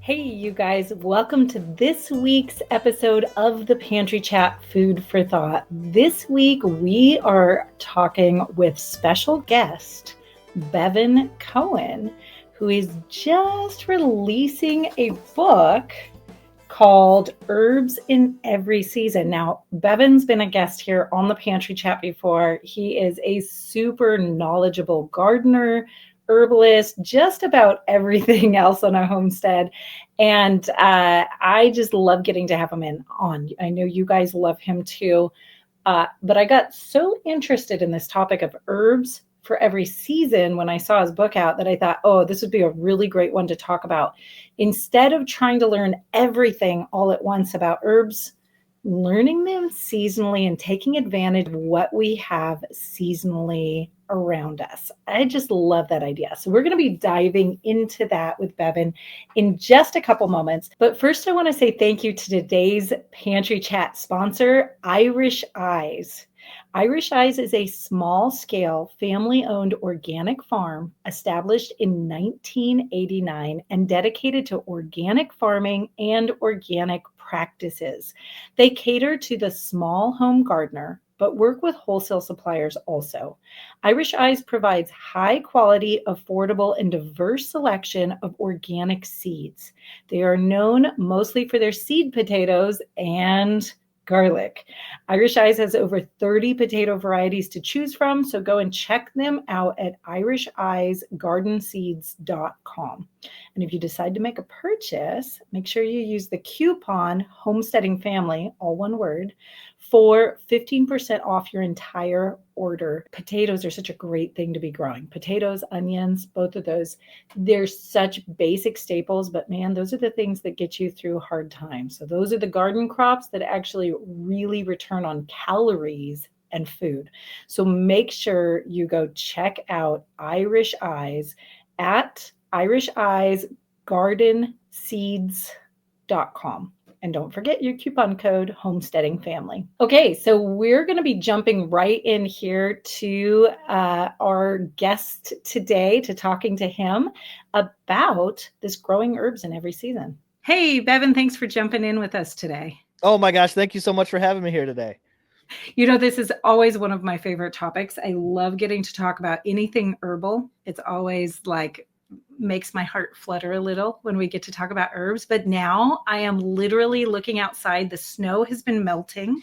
Hey, you guys, welcome to this week's episode of the Pantry Chat Food for Thought. This week, we are talking with special guest, Bevin Cohen, who is just releasing a book called Herbs in Every Season. Now, Bevin's been a guest here on the Pantry Chat before. He is a super knowledgeable gardener, herbalist, just about everything else on a homestead. And I just love getting to have him on. I know you guys love him too. But I got so interested in this topic of herbs for every season when I saw his book out that I thought, oh, this would be a really great one to talk about. Instead of trying to learn everything all at once about herbs, learning them seasonally and taking advantage of what we have seasonally around us. I just love that idea. So we're going to be diving into that with Bevin in just a couple moments. But first, I want to say thank you to today's Pantry Chat sponsor, Irish Eyes. Irish Eyes is a small-scale, family-owned organic farm established in 1989 and dedicated to organic farming and organic practices. They cater to the small home gardener, but work with wholesale suppliers also. Irish Eyes provides high-quality, affordable, and diverse selection of organic seeds. They are known mostly for their seed potatoes and garlic. Irish Eyes has over 30 potato varieties to choose from, so go and check them out at irisheyesgardenseeds.com. And if you decide to make a purchase, make sure you use the coupon Homesteading Family, all one word, for 15% off your entire order. Potatoes are such a great thing to be growing. Potatoes, onions, both of those, they're such basic staples, but man, those are the things that get you through hard times. So those are the garden crops that actually really return on calories and food. So make sure you go check out Irish Eyes at irisheyesgardenseeds.com. And don't forget your coupon code Homesteading Family. Okay, so we're going to be jumping right in here to our guest today, to talking to him about this growing herbs in every season. Hey, Bevin, thanks for jumping in with us today. Oh my gosh, thank you so much for having me here today. You know, this is always one of my favorite topics. I love getting to talk about anything herbal. It's always like makes my heart flutter a little when we get to talk about herbs. But now I am literally looking outside. The snow has been melting.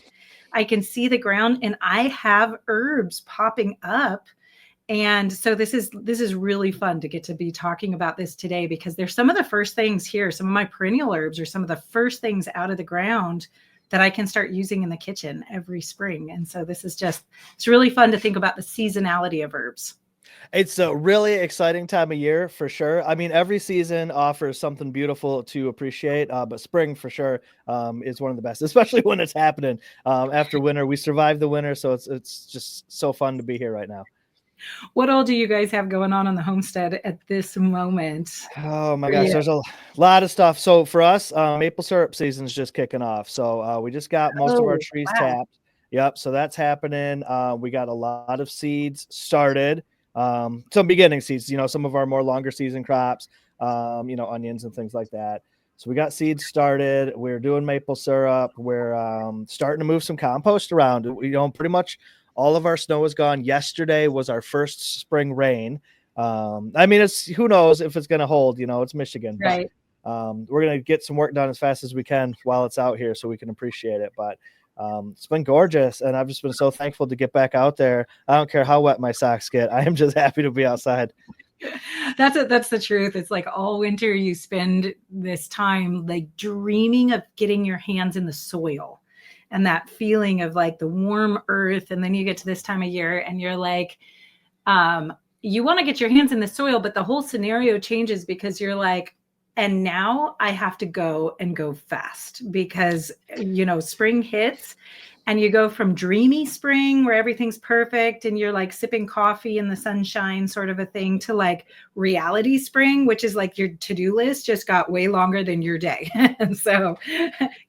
I can see the ground and I have herbs popping up. And so this is really fun to get to be talking about this today, because there's some of the first things here. Some of my perennial herbs are some of the first things out of the ground that I can start using in the kitchen every spring. And so it's really fun to think about the seasonality of herbs. It's a really exciting time of year for sure. I mean, every season offers something beautiful to appreciate, but spring for sure is one of the best, especially when it's happening after winter. We survived the winter, so it's just so fun to be here right now. What all do you guys have going on the homestead at this moment? Oh my gosh, there's a lot of stuff. So for us, maple syrup season's just kicking off. So we just got most of our trees tapped. Yep, so that's happening. We got a lot of seeds started. Some beginning seeds, some of our more longer season crops, onions and things like that. So we got seeds started. We're doing maple syrup. We're starting to move some compost around. Pretty much all of our snow is gone. Yesterday was our first spring rain. I mean, who knows if it's going to hold, it's Michigan, right? But we're going to get some work done as fast as we can while it's out here so we can appreciate it. But it's been gorgeous, and I've just been so thankful to get back out there. I don't care how wet my socks get. I am just happy to be outside. That's the truth. It's like all winter you spend this time like dreaming of getting your hands in the soil and that feeling of like the warm earth. And then you get to this time of year and you're like, you want to get your hands in the soil, but the whole scenario changes because you're like, and now I have to go fast because, spring hits and you go from dreamy spring where everything's perfect and you're like sipping coffee in the sunshine sort of a thing to like reality spring, which is like your to-do list just got way longer than your day. And so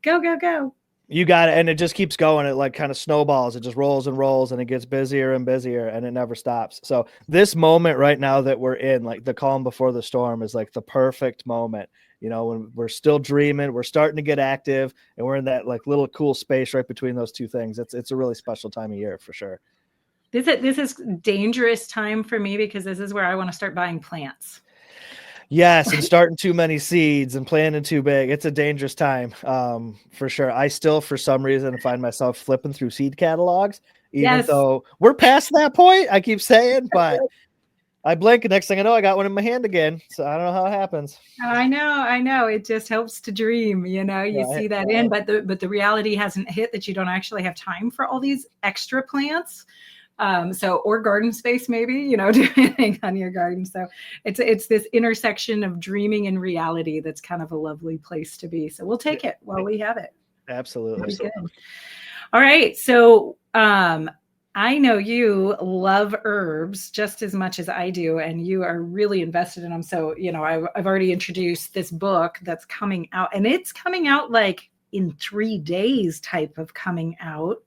go. You got it. And it just keeps going. It like kind of snowballs. It just rolls and rolls and it gets busier and busier and it never stops. So this moment right now that we're in, like the calm before the storm, is like the perfect moment. you know, when we're still dreaming, we're starting to get active, and we're in that like little cool space right between those two things. It's a really special time of year for sure. This is dangerous time for me because this is where I want to start buying plants. Yes, and starting too many seeds and planting too big. It's a dangerous time, for sure. I still, for some reason, find myself flipping through seed catalogs, even though we're past that point. I keep saying, but I blink, and next thing I know, I got one in my hand again. So I don't know how it happens. I know. It just helps to dream, you know. You see that in, but the reality hasn't hit that you don't actually have time for all these extra plants. Or garden space, maybe, you know, depending on your garden. So it's this intersection of dreaming and reality that's kind of a lovely place to be. So we'll take it while we have it. Absolutely. All right. So I know you love herbs just as much as I do, and you are really invested in them. So, you know, I've already introduced this book that's coming out, and it's coming out like in 3 days type of coming out.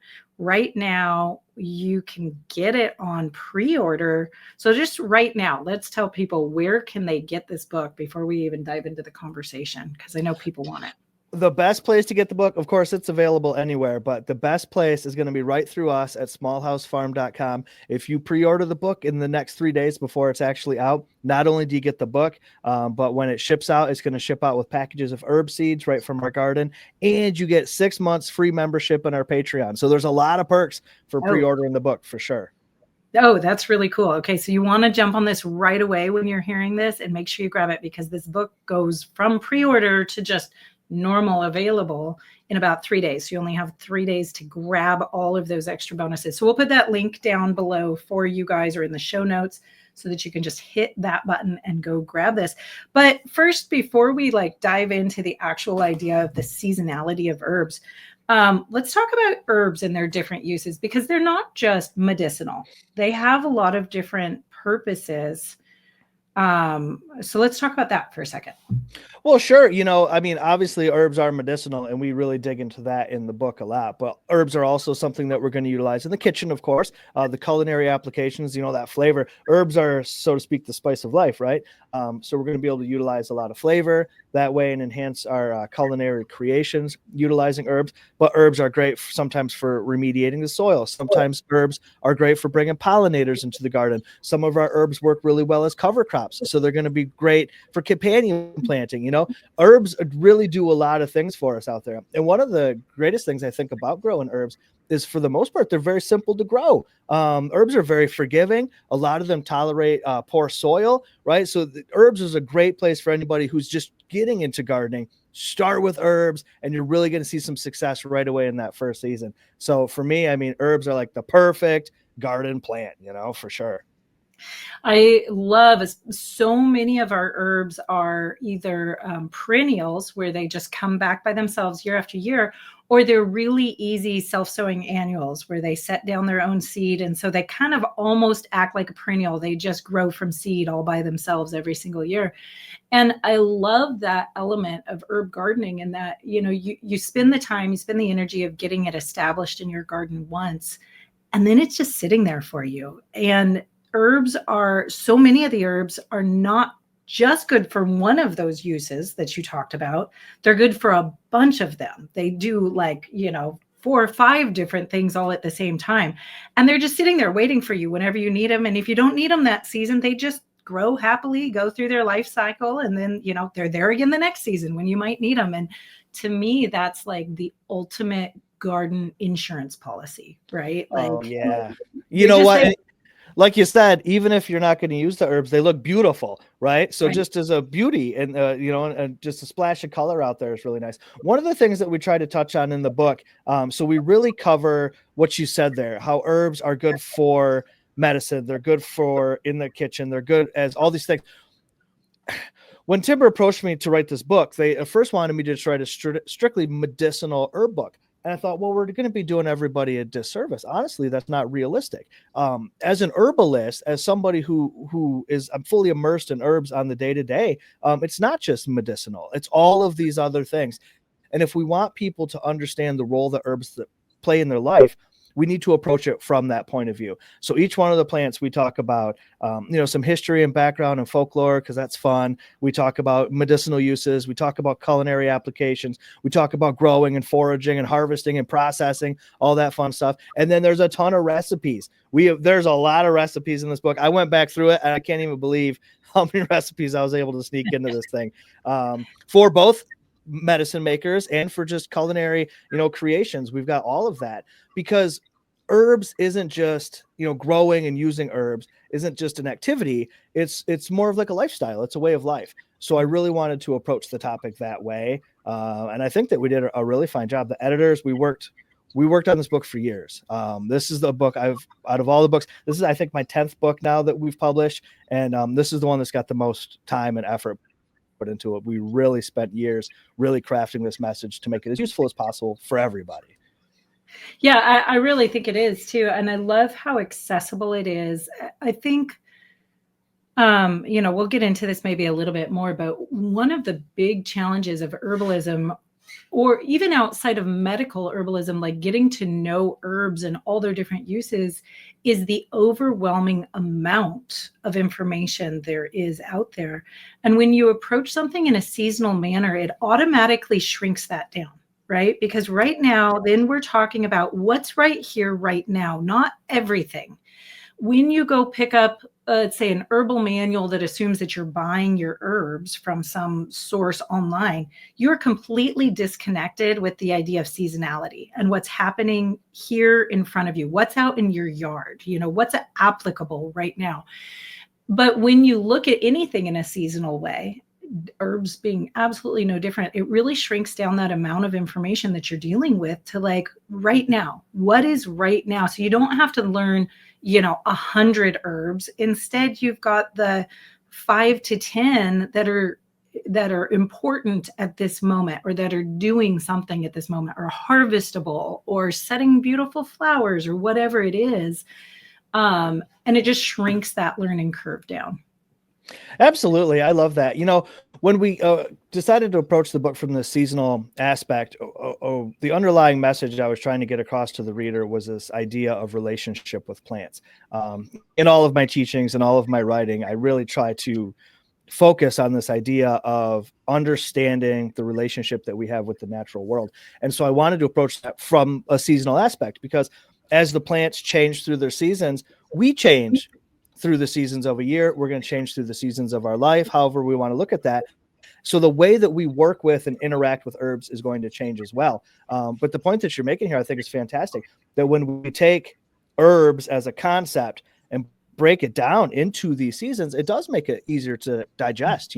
Right now, you can get it on pre-order. So just right now, let's tell people, where can they get this book before we even dive into the conversation? Because I know people want it. The best place to get the book, of course, it's available anywhere, but the best place is going to be right through us at smallhousefarm.com. If you pre-order the book in the next 3 days before it's actually out, not only do you get the book, but when it ships out, it's going to ship out with packages of herb seeds right from our garden, and you get 6 months free membership in our Patreon. So there's a lot of perks for pre-ordering the book for sure. Oh, that's really cool. Okay, so you want to jump on this right away when you're hearing this, and make sure you grab it, because this book goes from pre-order to just normal available in about 3 days. So you only have 3 days to grab all of those extra bonuses. So we'll put that link down below for you guys, or in the show notes, so that you can just hit that button and go grab this. But first, before we dive into the actual idea of the seasonality of herbs, let's talk about herbs and their different uses, because they're not just medicinal. They have a lot of different purposes. So let's talk about that for a second. Well, sure. You know, I mean, obviously herbs are medicinal, and we really dig into that in the book a lot, but herbs are also something that we're going to utilize in the kitchen, of course. The culinary applications, you know, that flavor. Herbs are, so to speak, the spice of life, right? So we're going to be able to utilize a lot of flavor that way and enhance our culinary creations utilizing herbs. But herbs are great sometimes for remediating the soil. Sometimes herbs are great for bringing pollinators into the garden. Some of our herbs work really well as cover crops, so they're going to be great for companion planting. You know, herbs really do a lot of things for us out there. And one of the greatest things I think about growing herbs is, for the most part, they're very simple to grow. Herbs are very forgiving. A lot of them tolerate poor soil, right? So herbs is a great place for anybody who's just getting into gardening. Start with herbs, and you're really going to see some success right away in that first season. So for me, I mean, herbs are like the perfect garden plant, you know, for sure. I love, so many of our herbs are either perennials, where they just come back by themselves year after year, or they're really easy self-sowing annuals, where they set down their own seed. And so they kind of almost act like a perennial. They just grow from seed all by themselves every single year. And I love that element of herb gardening, in that, you know, you spend the time, you spend the energy of getting it established in your garden once, and then it's just sitting there for you. And herbs are, so many of the herbs are not just good for one of those uses that you talked about. They're good for a bunch of them. They do 4 or 5 different things all at the same time. And they're just sitting there waiting for you whenever you need them. And if you don't need them that season, they just grow happily, go through their life cycle. And then, you know, they're there again the next season when you might need them. And to me, that's like the ultimate garden insurance policy, right? Yeah. You know what? Like you said, even if you're not going to use the herbs, they look beautiful, right? So just as a beauty, and and just a splash of color out there is really nice. One of the things that we try to touch on in the book, so we really cover what you said there, how herbs are good for medicine, they're good for in the kitchen, they're good as all these things. When Timber approached me to write this book, they first wanted me to write a strictly medicinal herb book. And I thought, well, we're going to be doing everybody a disservice. Honestly, that's not realistic. As an herbalist, as somebody who is, I'm fully immersed in herbs on the day-to-day, it's not just medicinal. It's all of these other things. And if we want people to understand the role that herbs play in their life, we need to approach it from that point of view. So each one of the plants we talk about, some history and background and folklore, because that's fun. We talk about medicinal uses. We talk about culinary applications. We talk about growing and foraging and harvesting and processing, all that fun stuff. And then there's a ton of recipes. There's a lot of recipes in this book. I went back through it and I can't even believe how many recipes I was able to sneak into this thing, for both medicine makers and for just culinary, creations. We've got all of that, because herbs isn't just, growing and using herbs isn't just an activity. It's more of like a lifestyle. It's a way of life. So I really wanted to approach the topic that way. And I think that we did a really fine job. The editors, we worked on this book for years. This is the book out of all the books, this is, I think, my 10th book now that we've published. And this is the one that's got the most time and effort put into it. We really spent years really crafting this message to make it as useful as possible for everybody. Yeah, I really think it is too. And I love how accessible it is. I think, we'll get into this maybe a little bit more, but one of the big challenges of herbalism, or even outside of medical herbalism, like getting to know herbs and all their different uses, is the overwhelming amount of information there is out there. And when you approach something in a seasonal manner, it automatically shrinks that down, right? Because right now, then we're talking about what's right here, right now, not everything. When you go pick up, let's say, an herbal manual that assumes that you're buying your herbs from some source online, you're completely disconnected with the idea of seasonality and what's happening here in front of you, what's out in your yard, what's applicable right now. But when you look at anything in a seasonal way, herbs being absolutely no different, it really shrinks down that amount of information that you're dealing with to like right now. What is right now? So you don't have to learn 100 herbs. Instead, you've got the 5 to 10 that are important at this moment, or that are doing something at this moment, or harvestable, or setting beautiful flowers, or whatever it is. And it just shrinks that learning curve down. Absolutely. I love that. When we decided to approach the book from the seasonal aspect, the underlying message I was trying to get across to the reader was this idea of relationship with plants. In all of my teachings and all of my writing, I really try to focus on this idea of understanding the relationship that we have with the natural world. And so I wanted to approach that from a seasonal aspect, because as the plants change through their seasons, we change through the seasons of a year. We're going to change through the seasons of our life, however we want to look at that. So the way that we work with and interact with herbs is going to change as well. But the point that you're making here, I think, is fantastic, that when we take herbs as a concept and break it down into these seasons, it does make it easier to digest.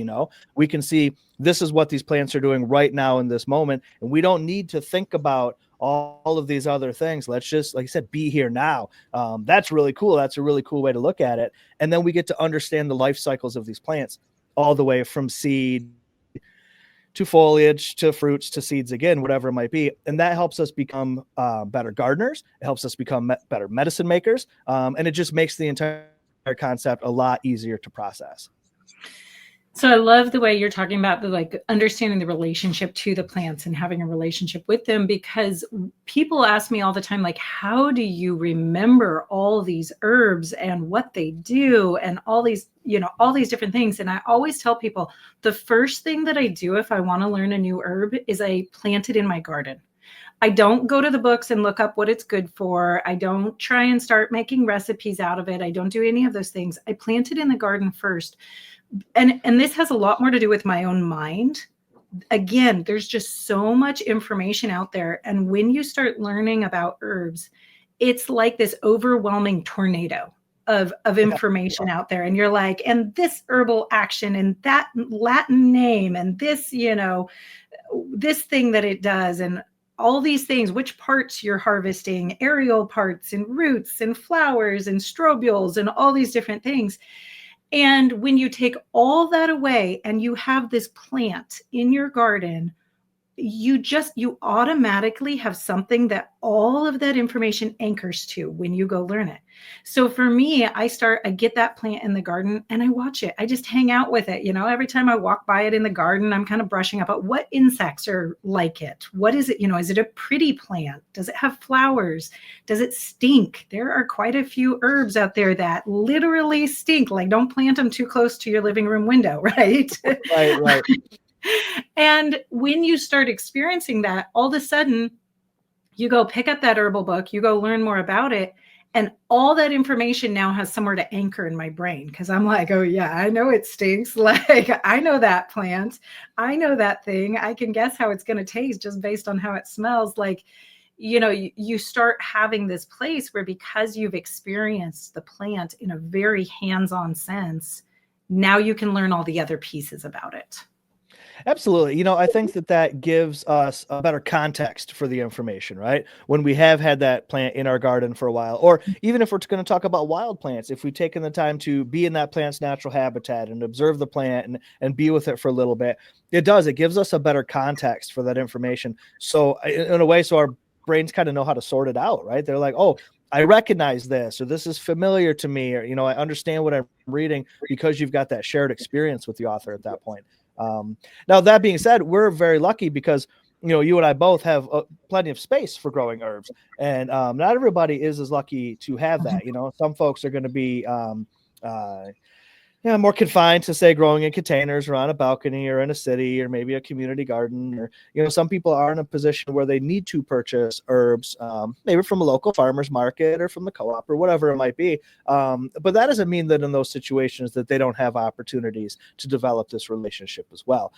We can see this is what these plants are doing right now in this moment, and we don't need to think about all of these other things. Let's just, like I said, be here now. That's really cool. That's a really cool way to look at it. And then we get to understand the life cycles of these plants, all the way from seed to foliage to fruits to seeds again, whatever it might be. And that helps us become better gardeners. It helps us become better medicine makers. And it just makes the entire concept a lot easier to process. So I love the way you're talking about the understanding the relationship to the plants and having a relationship with them, because people ask me all the time, like, how do you remember all these herbs and what they do and all these different things? And I always tell people, the first thing that I do if I want to learn a new herb is I plant it in my garden. I don't go to the books and look up what it's good for. I don't try and start making recipes out of it. I don't do any of those things. I plant it in the garden first. And this has a lot more to do with my own mind. Again, there's just so much information out there. And when you start learning about herbs, it's like this overwhelming tornado of information out there. And you're like, and this herbal action and that Latin name and this, this thing that it does, and all these things, which parts you're harvesting, aerial parts and roots and flowers and strobiles and all these different things. And when you take all that away and you have this plant in your garden, you automatically have something that all of that information anchors to when you go learn it. So for me, I get that plant in the garden and I watch it. I just hang out with it. Every time I walk by it in the garden, I'm kind of brushing up at what insects are like it. What is it? Is it a pretty plant? Does it have flowers? Does it stink? There are quite a few herbs out there that literally stink. Like, don't plant them too close to your living room window, right? Right. And when you start experiencing that, all of a sudden you go pick up that herbal book, you go learn more about it. And all that information now has somewhere to anchor in my brain, because I'm like, oh yeah, I know it stinks. Like, I know that plant. I know that thing. I can guess how it's going to taste just based on how it smells. Like, you start having this place where, because you've experienced the plant in a very hands-on sense, now you can learn all the other pieces about it. Absolutely. I think that gives us a better context for the information, right? When we have had that plant in our garden for a while, or even if we're going to talk about wild plants, if we've taken the time to be in that plant's natural habitat and observe the plant and be with it for a little bit, it gives us a better context for that information. So in a way, so our brains kind of know how to sort it out, right? They're like, oh, I recognize this, or this is familiar to me, or, I understand what I'm reading, because you've got that shared experience with the author at that point. Now, that being said, we're very lucky because, you and I both have plenty of space for growing herbs, and not everybody is as lucky to have that. Some folks are going to be more confined to, say, growing in containers or on a balcony or in a city or maybe a community garden, or, some people are in a position where they need to purchase herbs, maybe from a local farmer's market or from the co-op or whatever it might be. But that doesn't mean that in those situations that they don't have opportunities to develop this relationship as well.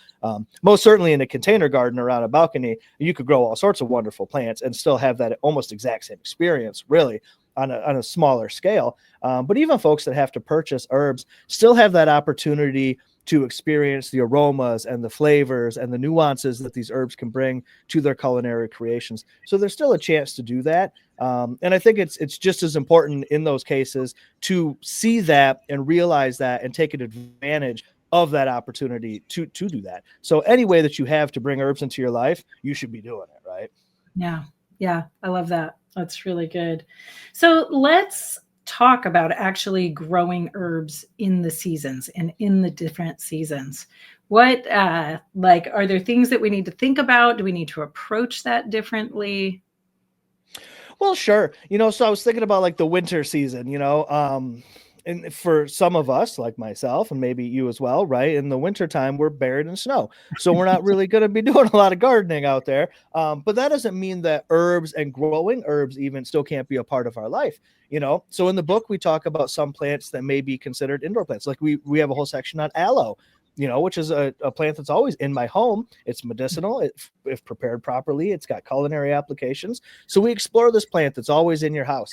Most certainly in a container garden or on a balcony, you could grow all sorts of wonderful plants and still have that almost exact same experience, really, on a smaller scale. But even folks that have to purchase herbs still have that opportunity to experience the aromas and the flavors and the nuances that these herbs can bring to their culinary creations. So there's still a chance to do that. And I think it's just as important in those cases to see that and realize that and take advantage of that opportunity to do that. So any way that you have to bring herbs into your life, you should be doing it, right? Yeah. I love that. That's really good. So let's talk about actually growing herbs in the seasons and in the different seasons. What, are there things that we need to think about? Do we need to approach that differently? Well, sure. So I was thinking about like the winter season, and for some of us, like myself, and maybe you as well, right? In the wintertime, we're buried in snow. So we're not really going to be doing a lot of gardening out there. But that doesn't mean that herbs and growing herbs even still can't be a part of our life. So in the book, we talk about some plants that may be considered indoor plants. Like we have a whole section on aloe, which is a plant that's always in my home. It's medicinal. If prepared properly, it's got culinary applications. So we explore this plant that's always in your house.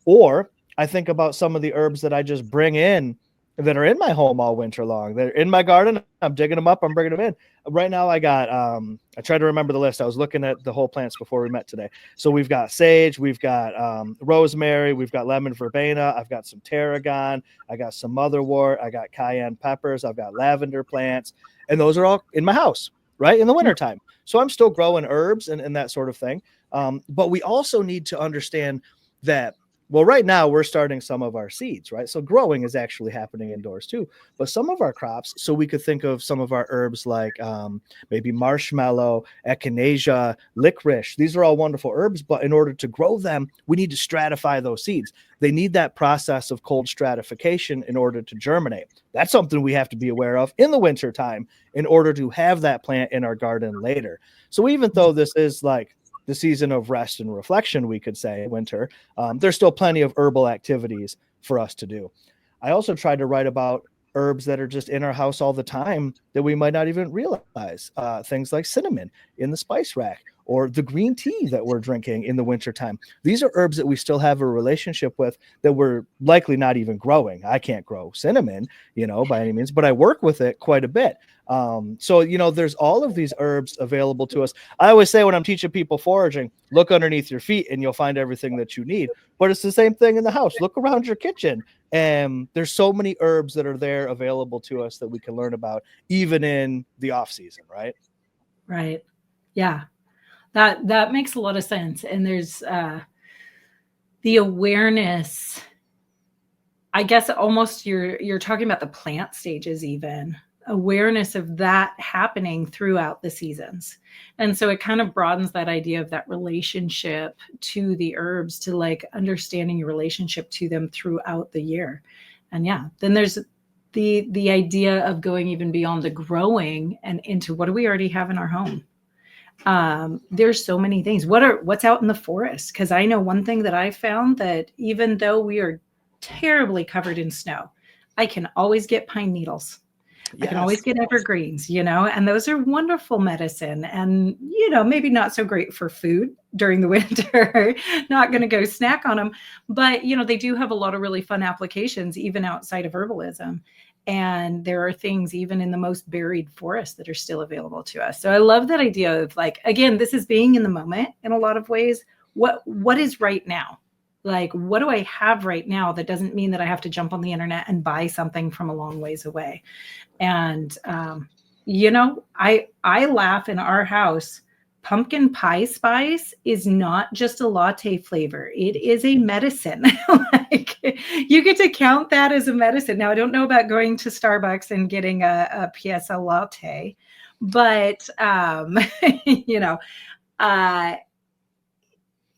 Or I think about some of the herbs that I just bring in that are in my home all winter long. They're in my garden. I'm digging them up. I'm bringing them in. Right now I got, I tried to remember the list. I was looking at the whole plants before we met today. So we've got sage, we've got rosemary, we've got lemon verbena, I've got some tarragon, I got some motherwort, I got cayenne peppers, I've got lavender plants, and those are all in my house, right, in the wintertime. So I'm still growing herbs and that sort of thing. But we also need to understand that, well, right now we're starting some of our seeds, right? So growing is actually happening indoors too. But some of our crops, so we could think of some of our herbs like maybe marshmallow, echinacea, licorice. These are all wonderful herbs, but in order to grow them, we need to stratify those seeds. They need that process of cold stratification in order to germinate. That's something we have to be aware of in the winter time in order to have that plant in our garden later. So even though this is like the season of rest and reflection, we could say, winter, there's still plenty of herbal activities for us to do. I also tried to write about herbs that are just in our house all the time that we might not even realize. Things like cinnamon in the spice rack, or the green tea that we're drinking in the wintertime. These are herbs that we still have a relationship with that we're likely not even growing. I can't grow cinnamon, by any means, but I work with it quite a bit. So, there's all of these herbs available to us. I always say when I'm teaching people foraging, look underneath your feet and you'll find everything that you need. But it's the same thing in the house. Look around your kitchen. And there's so many herbs that are there available to us that we can learn about even in the off season, right? Right. Yeah, that makes a lot of sense. And there's the awareness, I guess almost you're talking about the plant stages, even awareness of that happening throughout the seasons. And so it kind of broadens that idea of that relationship to the herbs, to like understanding your relationship to them throughout the year. And yeah, then there's the idea of going even beyond the growing and into what do we already have in our home. There's so many things. What's out in the forest? Because I know one thing that I found, that even though we are terribly covered in snow, I can always get pine needles. I can always get evergreens, and those are wonderful medicine, and, maybe not so great for food during the winter, not going to go snack on them, but, they do have a lot of really fun applications, even outside of herbalism. And there are things even in the most buried forests that are still available to us. So I love that idea of, like, again, this is being in the moment in a lot of ways. What is right now? Like, what do I have right now that doesn't mean that I have to jump on the internet and buy something from a long ways away? And, I laugh in our house. Pumpkin pie spice is not just a latte flavor. It is a medicine. Like, you get to count that as a medicine. Now, I don't know about going to Starbucks and getting a PSL latte, but,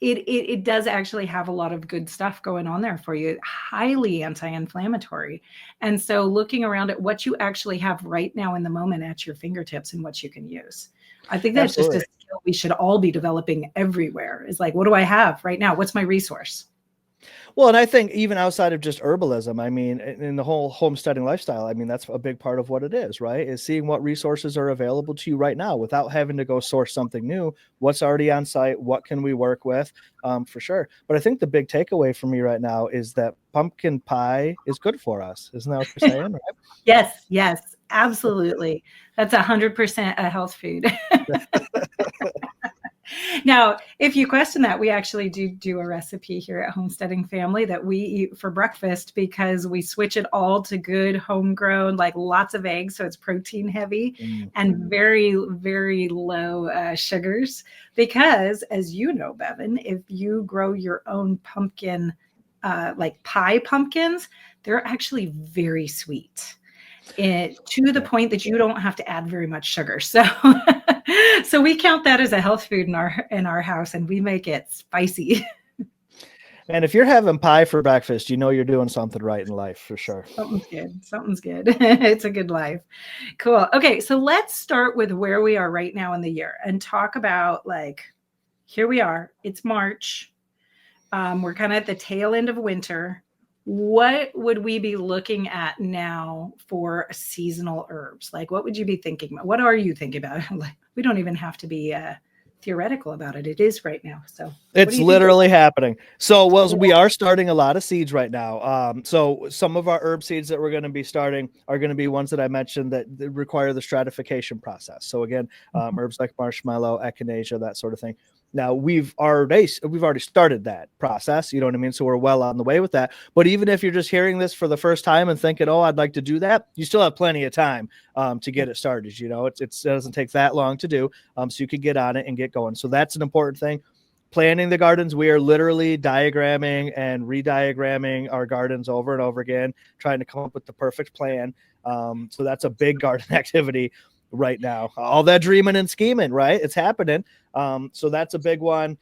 it does actually have a lot of good stuff going on there for you. Highly anti-inflammatory. And so looking around at what you actually have right now in the moment at your fingertips and what you can use. I think that's just a skill we should all be developing everywhere, is like, what do I have right now? What's my resource? Well, and I think even outside of just herbalism, I mean, in the whole homesteading lifestyle, I mean, that's a big part of what it is, right? Is seeing what resources are available to you right now without having to go source something new. What's already on site? What can we work with? For sure. But I think the big takeaway for me right now is that pumpkin pie is good for us. Isn't that what you're saying? Right? Yes, absolutely. That's 100% a health food. Now, if you question that, we actually do a recipe here at Homesteading Family that we eat for breakfast, because we switch it all to good homegrown, like lots of eggs. So it's protein heavy and very, very low sugars. Because, as you know, Bevin, if you grow your own pumpkin, like pie pumpkins, they're actually very sweet. To the point that you don't have to add very much sugar. So so we count that as a health food in our house, and we make it spicy. And if you're having pie for breakfast, you're doing something right in life for sure. Something's good. It's a good life. Cool. Okay, so let's start with where we are right now in the year and talk about, like, here we are. It's March. We're kind of at the tail end of winter. What would we be looking at now for seasonal herbs? Like, what would you be thinking about? What are you thinking about? Like, we don't even have to be theoretical about it. It is right now. So it's literally happening. So, we are starting a lot of seeds right now. So some of our herb seeds that we're going to be starting are going to be ones that I mentioned that require the stratification process. So again, herbs like marshmallow, echinacea, that sort of thing. Now we've already started that process. You know what I mean? So we're well on the way with that. But even if you're just hearing this for the first time and thinking, oh, I'd like to do that, you still have plenty of time to get it started. It doesn't take that long to do. So you can get on it and get going. So that's an important thing. Planning the gardens, we are literally diagramming and re-diagramming our gardens over and over again, trying to come up with the perfect plan. So that's a big garden activity right now. All that dreaming and scheming, right? It's happening. So that's a big one.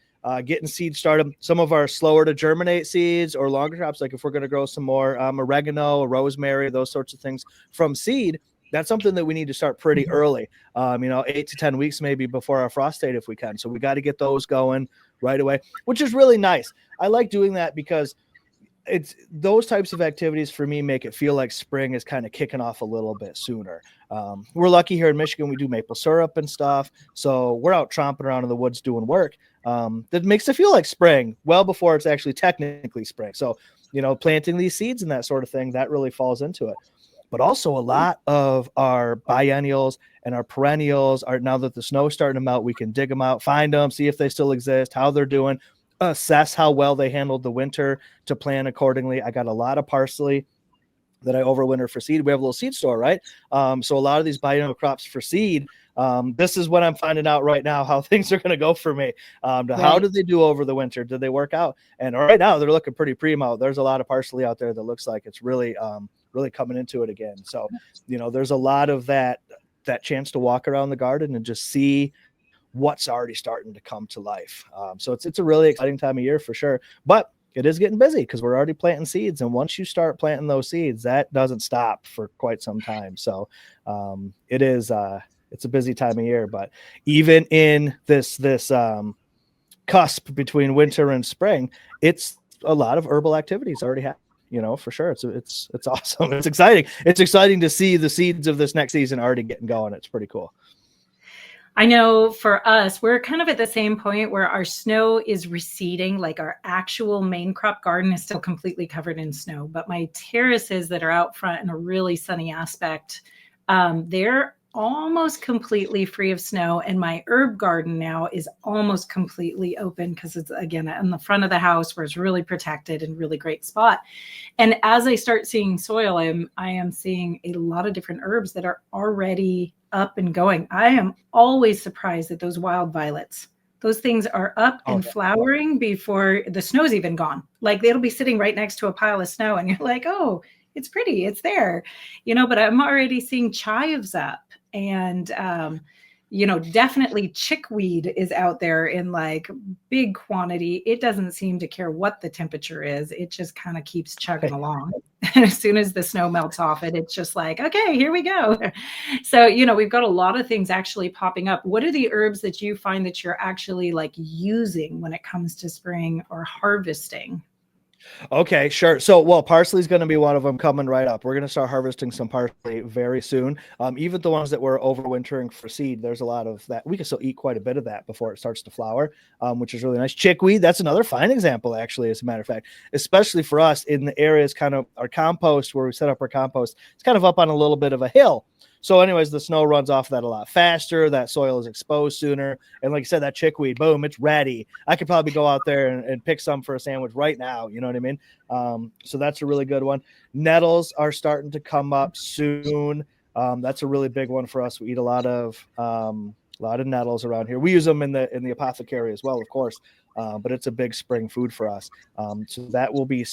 Getting seeds started. Some of our slower to germinate seeds or longer crops, like if we're going to grow some more oregano, rosemary, those sorts of things from seed, that's something that we need to start pretty early, 8 to 10 weeks maybe before our frost date if we can. So we got to get those going right away, which is really nice. I like doing that because it's those types of activities for me make it feel like spring is kind of kicking off a little bit sooner. We're lucky here in Michigan. We do maple syrup and stuff. So we're out tromping around in the woods doing work. That makes it feel like spring well before it's actually technically spring. So, planting these seeds and that sort of thing, that really falls into it. But also a lot of our biennials and our perennials are, now that the snow's starting to melt, we can dig them out, find them, see if they still exist, how they're doing, assess how well they handled the winter to plan accordingly. I got a lot of parsley that I overwinter for seed. We have a little seed store, right? So a lot of these biennial crops for seed, This is what I'm finding out right now, how things are going to go for me. How did they do over the winter? Did they work out? And right now they're looking pretty primo. There's a lot of parsley out there that looks like it's really coming into it again. So, there's a lot of that chance to walk around the garden and just see what's already starting to come to life. So it's a really exciting time of year for sure, but it is getting busy because we're already planting seeds. And once you start planting those seeds, that doesn't stop for quite some time. So it's a busy time of year, but even in this cusp between winter and spring, it's a lot of herbal activities already happening. For sure. It's awesome. It's exciting. It's exciting to see the seeds of this next season already getting going. It's pretty cool. I know for us, we're kind of at the same point where our snow is receding. Like our actual main crop garden is still completely covered in snow, but my terraces that are out front in a really sunny aspect, they're almost completely free of snow. And my herb garden now is almost completely open because it's, again, in the front of the house where it's really protected and really great spot. And as I start seeing soil, I am seeing a lot of different herbs that are already up and going. I am always surprised at those wild violets. Those things are up and flowering before the snow's even gone. Like it'll be sitting right next to a pile of snow and you're like, oh, it's pretty, it's there, but I'm already seeing chives up and, definitely chickweed is out there in like big quantity. It doesn't seem to care what the temperature is. It just kind of keeps chugging along. And as soon as the snow melts off it, it's just like, okay, here we go. So, we've got a lot of things actually popping up. What are the herbs that you find that you're actually like using when it comes to spring or harvesting? Okay, sure. So, parsley is going to be one of them coming right up. We're going to start harvesting some parsley very soon. Even the ones that were overwintering for seed, there's a lot of that. We can still eat quite a bit of that before it starts to flower, which is really nice. Chickweed, that's another fine example, actually, as a matter of fact, especially for us in the areas kind of our compost where we set up our compost. It's kind of up on a little bit of a hill. So anyways, the snow runs off that a lot faster. That soil is exposed sooner. And like I said, that chickweed, boom, it's ready. I could probably go out there and pick some for a sandwich right now. You know what I mean? So that's a really good one. Nettles are starting to come up soon. That's a really big one for us. We eat a lot of nettles around here. We use them in the apothecary as well, of course. But it's a big spring food for us. So that will be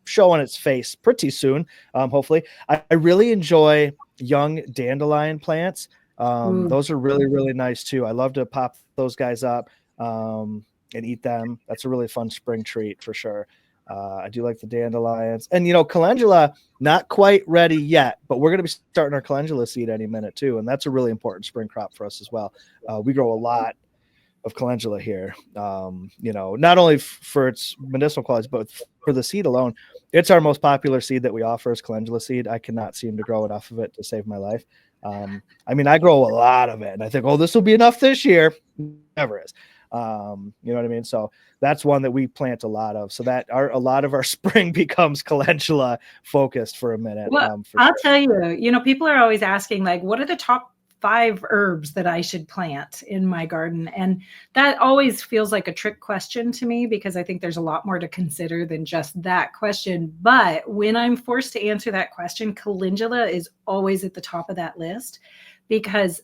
showing its face pretty soon, hopefully. I really enjoy young dandelion plants. Those are really, really nice too. I love to pop those guys up and eat them. That's a really fun spring treat for sure. I do like the dandelions. And, calendula, not quite ready yet, but we're going to be starting our calendula seed any minute too. And that's a really important spring crop for us as well. We grow a lot of calendula here, not only for its medicinal qualities, but for the seed alone. It's our most popular seed that we offer is calendula seed. I cannot seem to grow enough of it to save my life. I grow a lot of it and I think, this will be enough this year. Never is. You know what I mean? So that's one that we plant a lot of. So that a lot of our spring becomes calendula focused for a minute. Well, I'll tell you, people are always asking like, what are the top 5 herbs that I should plant in my garden? And that always feels like a trick question to me because I think there's a lot more to consider than just that question. But when I'm forced to answer that question, calendula is always at the top of that list because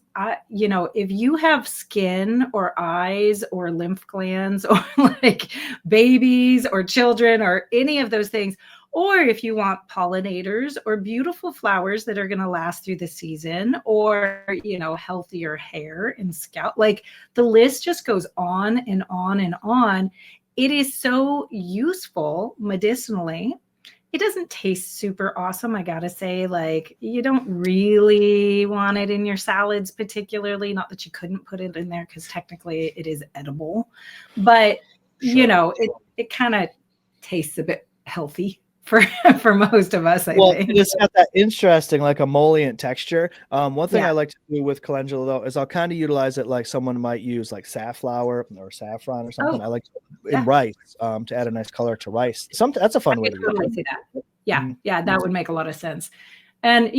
if you have skin or eyes or lymph glands or like babies or children or any of those things, or if you want pollinators or beautiful flowers that are going to last through the season or, healthier hair and scalp, like the list just goes on and on and on. It is so useful medicinally. It doesn't taste super awesome. I got to say, like, you don't really want it in your salads, particularly. Not that you couldn't put it in there because technically it is edible, but sure. It kind of tastes a bit healthy for most of us, I think. It's got that interesting, like emollient texture. One thing I like to do with calendula though is I'll kind of utilize it like someone might use like safflower or saffron or something. I like in rice to add a nice color to rice. That's a fun way to do it. That. Yeah, yeah, that would make a lot of sense. And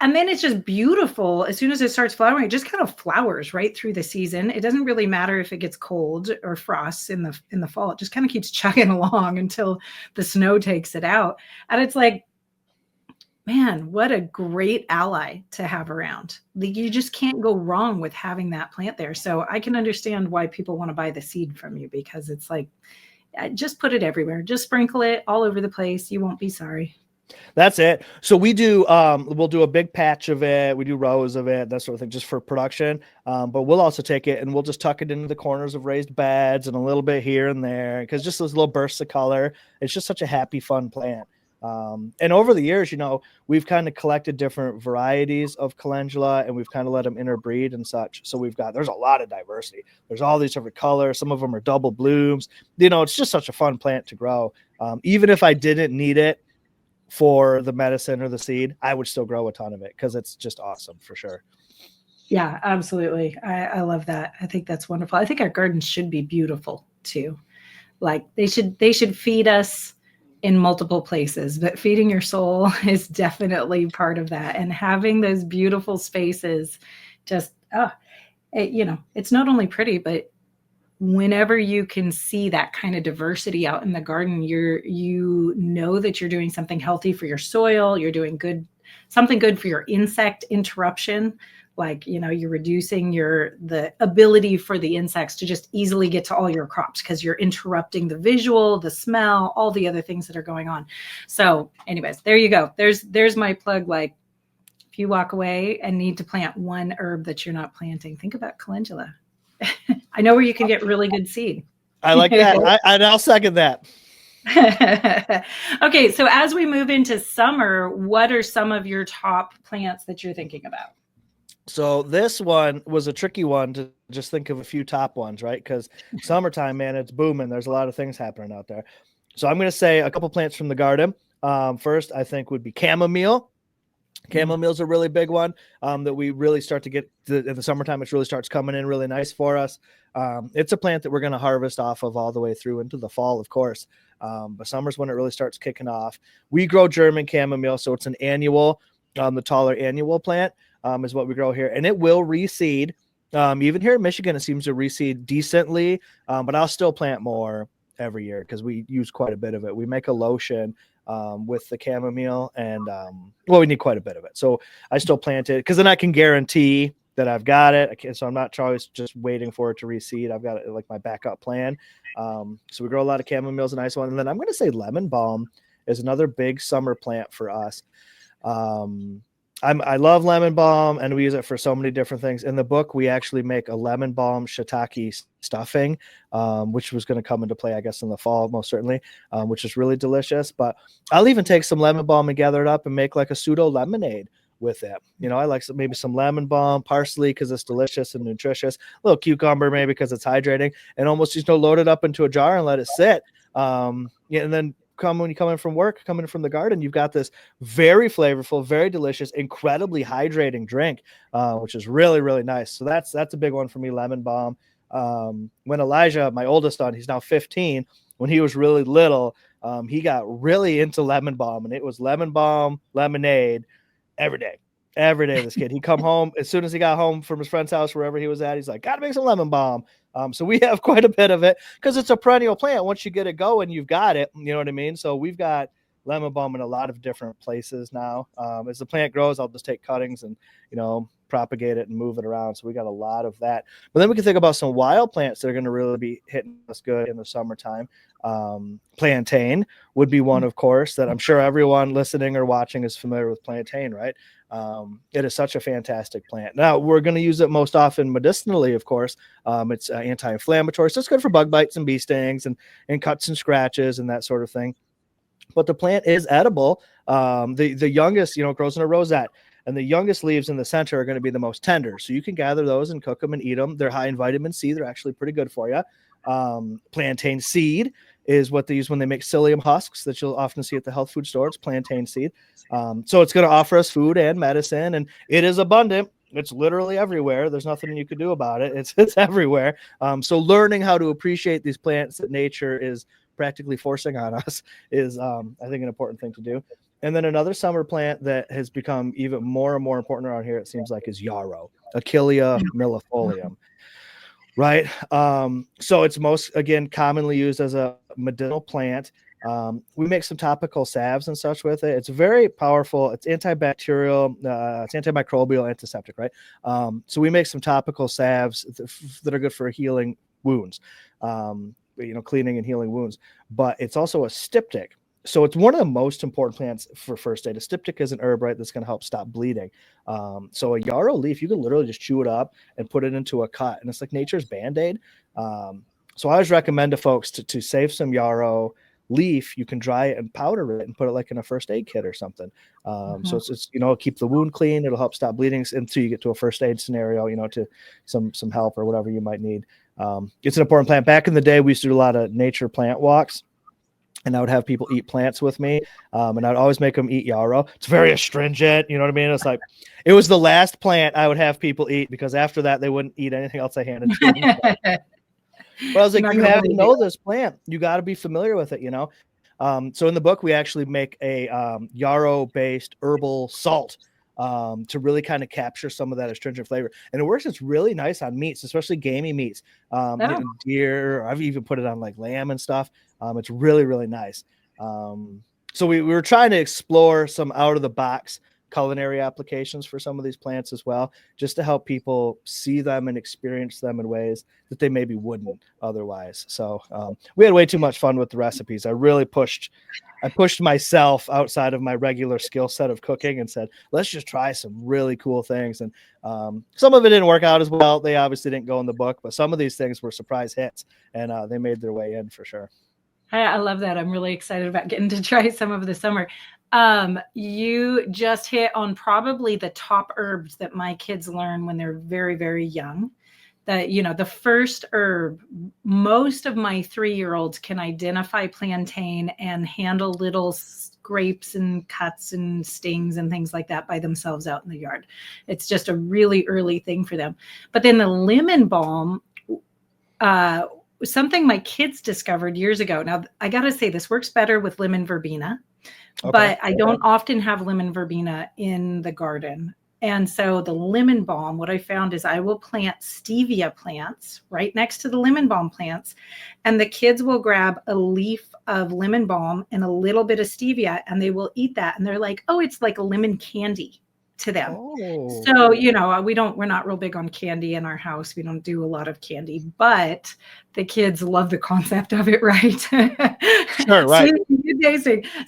and then it's just beautiful. As soon as it starts flowering, it just kind of flowers right through the season. It doesn't really matter if it gets cold or frosts in the fall. It just kind of keeps chugging along until the snow takes it out. And it's like, Man, what a great ally to have around. You just can't go wrong with having that plant there. So I can understand why people want to buy the seed from you, because it's like, just put it everywhere. Just sprinkle it all over the place. You won't be sorry. That's it. So we do, we'll do a big patch of it. We do rows of it, that sort of thing, just for production. But we'll also take it and we'll just tuck it into the corners of raised beds and a little bit here and there, because just those little bursts of color, it's just such a happy, fun plant. And over the years, we've kind of collected different varieties of calendula and we've kind of let them interbreed and such. So there's a lot of diversity. There's all these different colors. Some of them are double blooms. It's just such a fun plant to grow. Even if I didn't need it for the medicine or the seed, I would still grow a ton of it because it's just awesome for sure. Yeah, absolutely. I love that. I think that's wonderful. I think our gardens should be beautiful too. Like they should feed us in multiple places, but feeding your soul is definitely part of that. And having those beautiful spaces, just, it's not only pretty, but whenever you can see that kind of diversity out in the garden, you know that you're doing something healthy for your soil. You're doing something good for your insect interruption. Like, you're reducing the ability for the insects to just easily get to all your crops because you're interrupting the visual, the smell, all the other things that are going on. So anyways, there you go. There's my plug. Like, if you walk away and need to plant one herb that you're not planting, think about calendula. I know where you can get really good seed. I like that. I'll second that. Okay, so as we move into summer, what are some of your top plants that you're thinking about? So this one was a tricky one to just think of a few top ones, right? Because summertime, man, it's booming. There's a lot of things happening out there. So I'm going to say a couple plants from the garden. First, I think would be chamomile. Chamomile is a really big one that we really start to get in the summertime. It really starts coming in really nice for us. It's a plant that we're going to harvest off of all the way through into the fall, of course. But summer's when it really starts kicking off. We grow German chamomile, so it's an annual, the taller annual plant is what we grow here, and it will reseed. Even here in Michigan, it seems to reseed decently, but I'll still plant more every year because we use quite a bit of it. We make a lotion with the chamomile, and we need quite a bit of it. So I still plant it because then I can guarantee that I've got it. So I'm not always just waiting for it to reseed. I've got it like my backup plan. So we grow a lot of chamomile is a nice one. And then I'm going to say lemon balm is another big summer plant for us. I love lemon balm, and we use it for so many different things. In the book, we actually make a lemon balm shiitake stuffing, which was going to come into play, I guess, in the fall, most certainly, which is really delicious. But I'll even take some lemon balm and gather it up and make like a pseudo lemonade with it. I like maybe some lemon balm, parsley because it's delicious and nutritious, a little cucumber maybe because it's hydrating, and almost load it up into a jar and let it sit. And then when you come in from work, coming from the garden, you've got this very flavorful, very delicious, incredibly hydrating drink, which is really, really nice. So that's a big one for me, lemon balm. When Elijah, my oldest son, he's now 15, when he was really little, he got really into lemon balm, and it was lemon balm, lemonade every day. This kid, he'd come home as soon as he got home from his friend's house, wherever he was at, he's like, gotta make some lemon balm. So we have quite a bit of it because it's a perennial plant. Once you get it going, you've got it. You know what I mean? So we've got lemon balm in a lot of different places now. As the plant grows, I'll just take cuttings and, propagate it and move it around. So we got a lot of that. But then we can think about some wild plants that are going to really be hitting us good in the summertime. Plantain would be one, of course, that I'm sure everyone listening or watching is familiar with plantain, right? It is such a fantastic plant. Now, we're going to use it most often medicinally, of course. It's anti-inflammatory, so it's good for bug bites and bee stings and cuts and scratches and that sort of thing. But the plant is edible. The youngest, grows in a rosette, and the youngest leaves in the center are going to be the most tender. So you can gather those and cook them and eat them. They're high in vitamin C. They're actually pretty good for you. Plantain seed is what they use when they make psyllium husks that you'll often see at the health food store. It's plantain seed. So it's going to offer us food and medicine, and it is abundant. It's literally everywhere. There's nothing you could do about it. It's everywhere. So learning how to appreciate these plants that nature is practically forcing on us is, I think, an important thing to do. And then another summer plant that has become even more and more important around here, it seems like, is yarrow, Achillea millefolium. Right. So it's most, again, commonly used as a medicinal plant. We make some topical salves and such with it. It's very powerful. It's antibacterial, it's antimicrobial, antiseptic, right? So we make some topical salves that are good for healing wounds, cleaning and healing wounds. But it's also a styptic. So it's one of the most important plants for first aid. A styptic is an herb, right, that's going to help stop bleeding. So a yarrow leaf, you can literally just chew it up and put it into a cut, and it's like nature's Band-Aid. So I always recommend to folks to save some yarrow leaf. You can dry it and powder it and put it like in a first aid kit or something. So it's keep the wound clean. It'll help stop bleeding until you get to a first aid scenario, to some help or whatever you might need. It's an important plant. Back in the day, we used to do a lot of nature plant walks, and I would have people eat plants with me. And I'd always make them eat yarrow. It's very astringent. You know what I mean? It's like, it was the last plant I would have people eat, because after that, they wouldn't eat anything else I handed to them. But I was like, you have to know this plant. You got to be familiar with it, So in the book, we actually make a yarrow-based herbal salt to really kind of capture some of that astringent flavor. And it works. It's really nice on meats, especially gamey meats, deer. I've even put it on like lamb and stuff. It's really, really nice. So we were trying to explore some out-of-the-box culinary applications for some of these plants as well, just to help people see them and experience them in ways that they maybe wouldn't otherwise. So we had way too much fun with the recipes. I pushed myself outside of my regular skill set of cooking and said, let's just try some really cool things. And some of it didn't work out as well. They obviously didn't go in the book, but some of these things were surprise hits, and they made their way in for sure. I love that. I'm really excited about getting to try some of the summer. You just hit on probably the top herbs that my kids learn when they're very, very young. The first herb, most of my 3-year-olds can identify plantain and handle little scrapes and cuts and stings and things like that by themselves out in the yard. It's just a really early thing for them. But then the lemon balm, something my kids discovered years ago. Now, I got to say, this works better with lemon verbena. Okay. But I don't often have lemon verbena in the garden. And so the lemon balm, what I found is I will plant stevia plants right next to the lemon balm plants. And the kids will grab a leaf of lemon balm and a little bit of stevia, and they will eat that. And they're like, oh, it's like a lemon candy to them. Oh. So, we're not real big on candy in our house. We don't do a lot of candy, but the kids love the concept of it, right? Sure, right.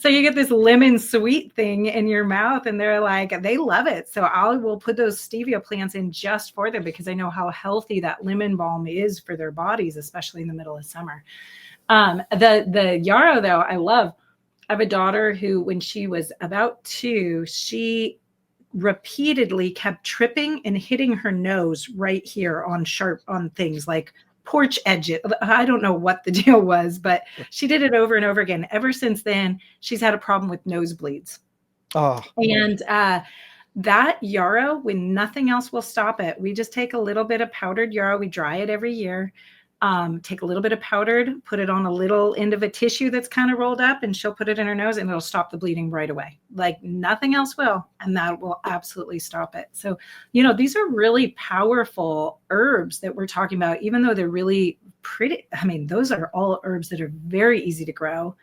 So you get this lemon sweet thing in your mouth, and they love it. So I will put those stevia plants in just for them, because I know how healthy that lemon balm is for their bodies, especially in the middle of summer. The yarrow, though, I love. I have a daughter who, when she was about 2, she repeatedly kept tripping and hitting her nose right here on things like porch edges. I don't know what the deal was, but she did it over and over again. Ever since then, she's had a problem with nosebleeds. Oh. And that yarrow, when nothing else will stop it, we just take a little bit of powdered yarrow. We dry it every year. Take a little bit of powdered, put it on a little end of a tissue that's kind of rolled up, and she'll put it in her nose, and it'll stop the bleeding right away. Like nothing else will, and that will absolutely stop it. So, these are really powerful herbs that we're talking about, even though they're really pretty. I mean, those are all herbs that are very easy to grow,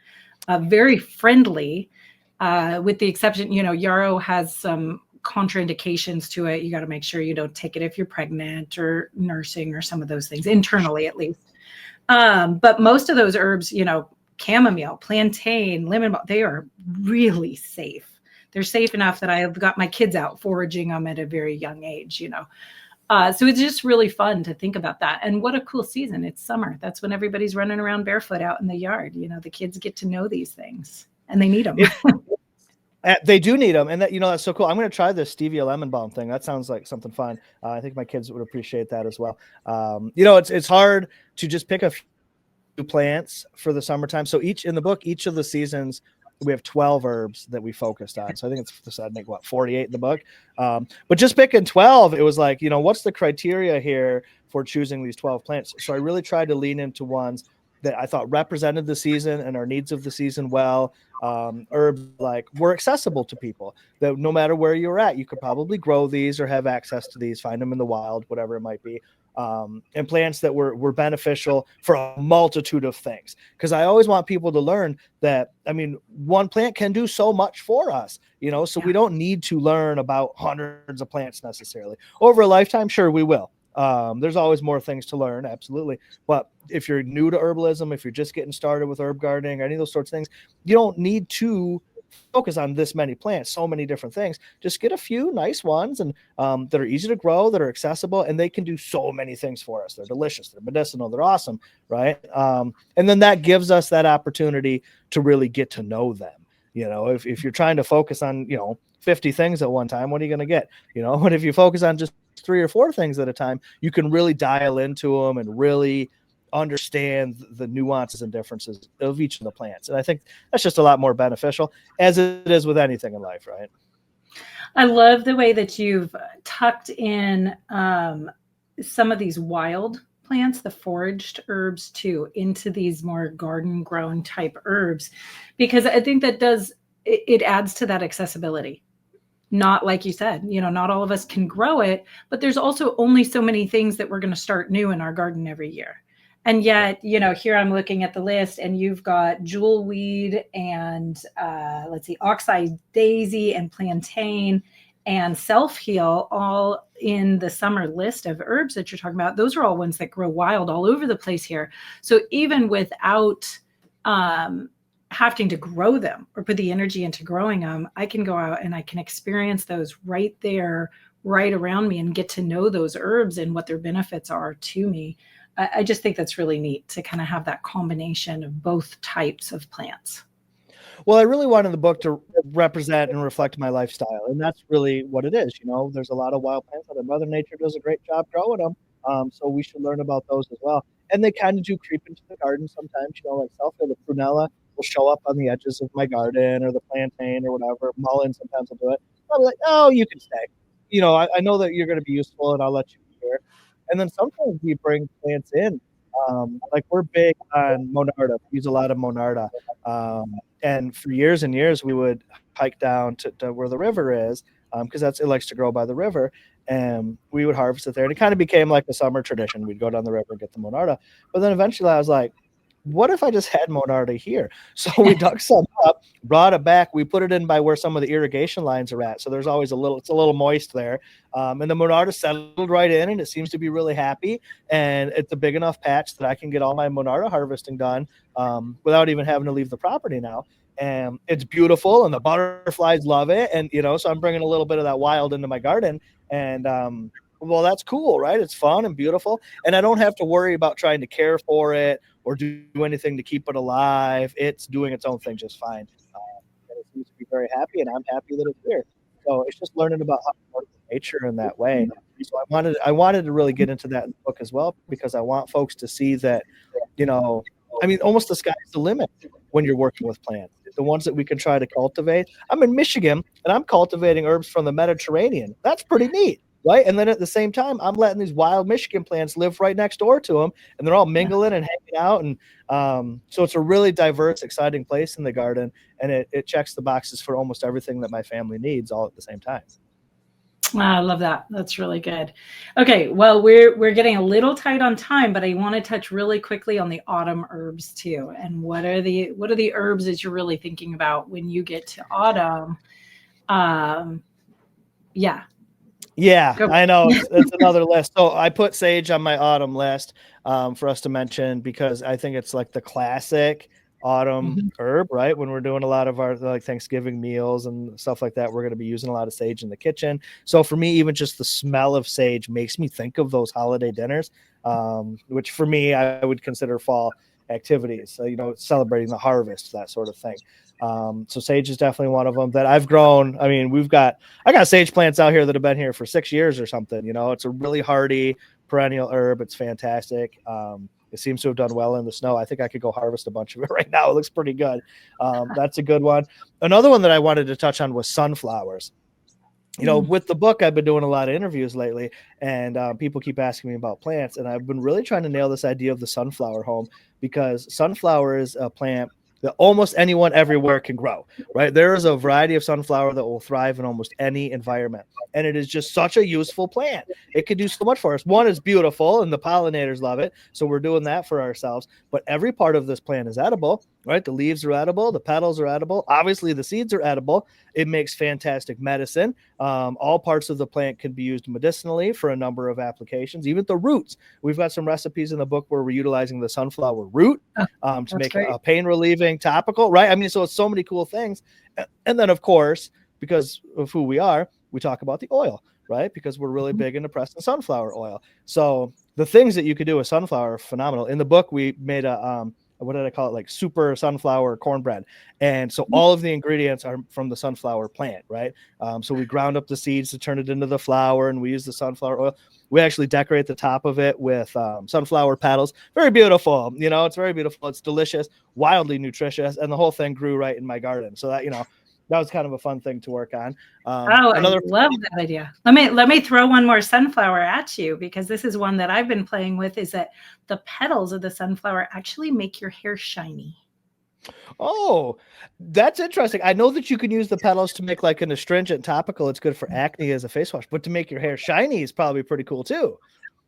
very friendly, with the exception, yarrow has some contraindications to it. You got to make sure you don't take it if you're pregnant or nursing or some of those things, internally at least. But most of those herbs, chamomile, plantain, lemon balm, they are really safe. They're safe enough that I've got my kids out foraging them at a very young age, So it's just really fun to think about that. And what a cool season. It's summer. That's when everybody's running around barefoot out in the yard. The kids get to know these things, and they need them. They do need them, and that's so cool. I'm going to try this stevia lemon balm thing. That sounds like something fun. I think my kids would appreciate that as well. It's hard to just pick a few plants for the summertime. So in the book, each of the seasons, we have 12 herbs that we focused on. So I think I think 48 in the book. But just picking 12, it was like, what's the criteria here for choosing these 12 plants? So I really tried to lean into ones that I thought represented the season and our needs of the season well. Herbs were accessible to people, that no matter where you're at, you could probably grow these or have access to these, find them in the wild, whatever it might be. and plants that were beneficial for a multitude of things. Because I always want people to learn that, I mean, one plant can do so much for us, you know, so we don't need to learn about hundreds of plants necessarily. Over a lifetime, sure, we will. There's always more things to learn, absolutely. But if you're new to herbalism, if you're just getting started with herb gardening or any of those sorts of things, you don't need to focus on this many plants, so many different things. Just get a few nice ones and that are easy to grow, that are accessible, and they can do so many things for us. They're delicious, they're medicinal, they're awesome, right? And then that gives us that opportunity to really get to know them. You know, if you're trying to focus on, you know, 50 things at one time, what are you going to get? You know, but if you focus on just 3 or 4 things at a time, you can really dial into them and really understand the nuances and differences of each of the plants. And I think that's just a lot more beneficial, as it is with anything in life, right? I love the way that you've tucked in some of these wild plants, the foraged herbs too, into these more garden grown type herbs, because I think that it adds to that accessibility. Not like you said, you know, not all of us can grow it, but there's also only so many things that we're going to start new in our garden every year. And yet, you know, here I'm looking at the list and you've got jewelweed and let's see, oxeye daisy and plantain and self-heal all in the summer list of herbs that you're talking about. Those are all ones that grow wild all over the place here. So even without having to grow them or put the energy into growing them, I can go out and I can experience those right there, right around me, and get to know those herbs and what their benefits are to me. I just think that's really neat to kind of have that combination of both types of plants. Well, I really wanted the book to represent and reflect my lifestyle, and that's really what it is. You know, there's a lot of wild plants that Mother Nature does a great job growing them, so we should learn about those as well. And they kind of do creep into the garden sometimes. You know, like self-heal, the prunella will show up on the edges of my garden, or the plantain or whatever. Mullein sometimes will do it. I'll be like, oh, you can stay. You know, I know that you're going to be useful, and I'll let you be here. And then sometimes we bring plants in. Like we're big on Monarda. We use a lot of Monarda. And for years and years, we would hike down to where the river is, because it likes to grow by the river. And we would harvest it there. And it kind of became like a summer tradition. We'd go down the river and get the Monarda. But then eventually I was like, what if I just had Monarda here? So we dug some up, brought it back. We put it in by where some of the irrigation lines are at. So there's always it's a little moist there. And the Monarda settled right in, and it seems to be really happy. And it's a big enough patch that I can get all my Monarda harvesting done without even having to leave the property now. And it's beautiful, and the butterflies love it. And, you know, so I'm bringing a little bit of that wild into my garden. And, well, that's cool, right? It's fun and beautiful. And I don't have to worry about trying to care for it or do anything to keep it alive. It's doing its own thing just fine. And it seems to be very happy, and I'm happy that it's here. So it's just learning about how to work with nature in that way. So I wanted to really get into that in the book as well, because I want folks to see that, you know, I mean, almost the sky's the limit when you're working with plants. The ones that we can try to cultivate. I'm in Michigan, and I'm cultivating herbs from the Mediterranean. That's pretty neat, right? And then at the same time, I'm letting these wild Michigan plants live right next door to them, and they're all mingling and hanging out. And so it's a really diverse, exciting place in the garden, and it checks the boxes for almost everything that my family needs all at the same time. I love that. That's really good. Okay, well, we're getting a little tight on time, but I want to touch really quickly on the autumn herbs too. And what are the herbs that you're really thinking about when you get to autumn? Yeah. Yeah, I know. That's another list. So I put sage on my autumn list for us to mention, because I think it's like the classic autumn herb, right? When we're doing a lot of our like Thanksgiving meals and stuff like that, we're going to be using a lot of sage in the kitchen. So for me, even just the smell of sage makes me think of those holiday dinners, which for me, I would consider fall activities. So, you know, celebrating the harvest, that sort of thing. So sage is definitely one of them that I've grown. I mean, I got sage plants out here that have been here for 6 years or something. You know, it's a really hardy perennial herb. It's fantastic. It seems to have done well in the snow. I think I could go harvest a bunch of it right now. It looks pretty good. That's a good one. Another one that I wanted to touch on was sunflowers. You know, with the book, I've been doing a lot of interviews lately, and people keep asking me about plants. And I've been really trying to nail this idea of the sunflower home, because sunflower is a plant that almost anyone everywhere can grow, right? There is a variety of sunflower that will thrive in almost any environment. And it is just such a useful plant. It could do so much for us. One, is beautiful and the pollinators love it. So we're doing that for ourselves. But every part of this plant is edible, right? The leaves are edible. The petals are edible. Obviously, the seeds are edible. It makes fantastic medicine. All parts of the plant can be used medicinally for a number of applications, even the roots. We've got some recipes in the book where we're utilizing the sunflower root to make a pain relieving topical, right? I mean, so it's so many cool things. And then, of course, because of who we are, we talk about the oil, right? Because we're really big into pressing sunflower oil. So the things that you could do with sunflower are phenomenal. In the book, we made a, what did I call it? Like super sunflower cornbread. And so all of the ingredients are from the sunflower plant, right? So we ground up the seeds to turn it into the flour, and we use the sunflower oil. We actually decorate the top of it with sunflower petals. Very beautiful. You know, it's very beautiful. It's delicious, wildly nutritious. And the whole thing grew right in my garden. So that, you know, that was kind of a fun thing to work on. I love that idea. Let me throw one more sunflower at you, because this is one that I've been playing with, is that the petals of the sunflower actually make your hair shiny. Oh, that's interesting. I know that you can use the petals to make like an astringent topical. It's good for acne as a face wash, but to make your hair shiny is probably pretty cool too.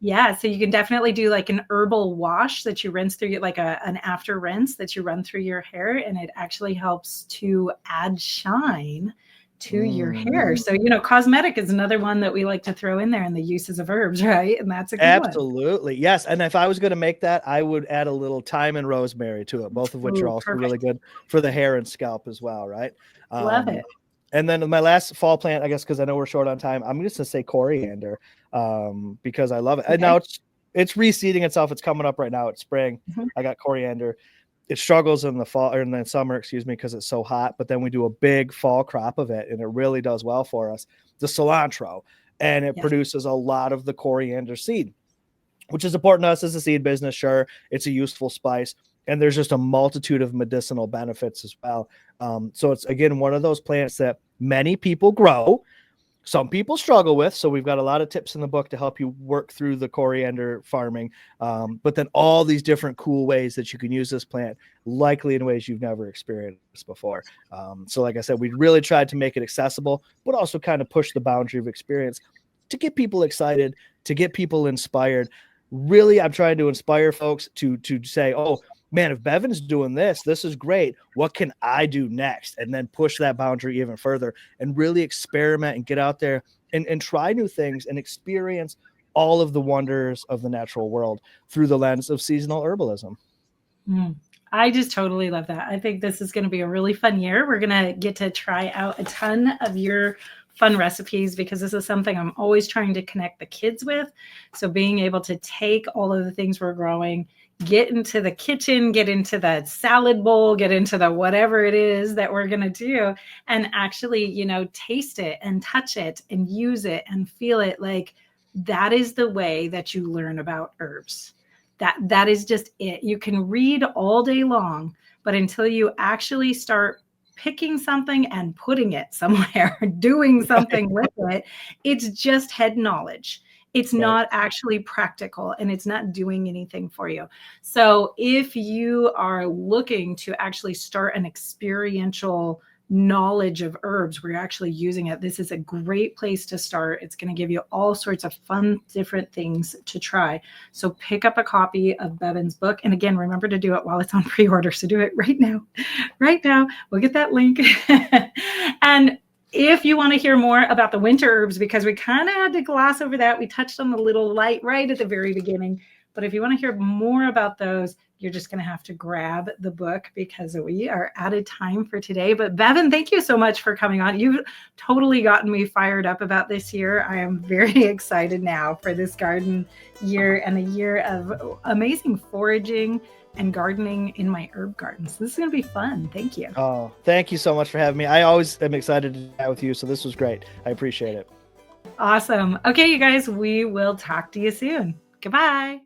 Yeah, so you can definitely do like an herbal wash that you rinse through, like an after rinse that you run through your hair, and it actually helps to add shine to your hair. So, you know, cosmetic is another one that we like to throw in there, and the uses of herbs, right? And that's a good one. Absolutely. Yes. And if I was going to make that, I would add a little thyme and rosemary to it, both of which are also really good for the hair and scalp as well, right? Love it. And then my last fall plant, I guess, because I know we're short on time, I'm just going to say coriander because I love it. Okay. And now it's reseeding itself. It's coming up right now. It's spring. I got coriander. It struggles in the fall or in the summer, excuse me, because it's so hot. But then we do a big fall crop of it, and it really does well for us. The cilantro, and it produces a lot of the coriander seed, which is important to us as a seed business. Sure, it's a useful spice, and there's just a multitude of medicinal benefits as well. So it's, again, one of those plants that many people grow. Some people struggle with, so we've got a lot of tips in the book to help you work through the coriander farming. But then all these different cool ways that you can use this plant, likely in ways you've never experienced before. So like I said, we really tried to make it accessible, but also kind of push the boundary of experience to get people excited, to get people inspired. Really, I'm trying to inspire folks to say, oh, man, if Bevin's doing this, this is great. What can I do next? And then push that boundary even further and really experiment and get out there and try new things and experience all of the wonders of the natural world through the lens of seasonal herbalism. I just totally love that. I think this is going to be a really fun year. We're going to get to try out a ton of your fun recipes, because this is something I'm always trying to connect the kids with. So being able to take all of the things we're growing, get into the kitchen, get into the salad bowl, get into the whatever it is that we're going to do, and actually, you know, taste it and touch it and use it and feel it. Like, that is the way that you learn about herbs. That is just it. You can read all day long, but until you actually start picking something and putting it somewhere, doing something with it, it's just head knowledge. It's not actually practical, and it's not doing anything for you. So if you are looking to actually start an experiential knowledge of herbs where you're actually using it, this is a great place to start. It's going to give you all sorts of fun, different things to try. So pick up a copy of Bevin's book. And again, remember to do it while it's on pre-order. So do it right now. Right now. We'll get that link. And if you want to hear more about the winter herbs, because we kind of had to gloss over that, we touched on the little light right at the very beginning. But if you want to hear more about those, you're just going to have to grab the book, because we are out of time for today. But Bevin, thank you so much for coming on. You've totally gotten me fired up about this year. I am very excited now for this garden year and a year of amazing foraging and gardening in my herb garden. So this is going to be fun. Thank you. Oh, thank you so much for having me. I always am excited to chat with you. So this was great. I appreciate it. Awesome. Okay, you guys, we will talk to you soon. Goodbye.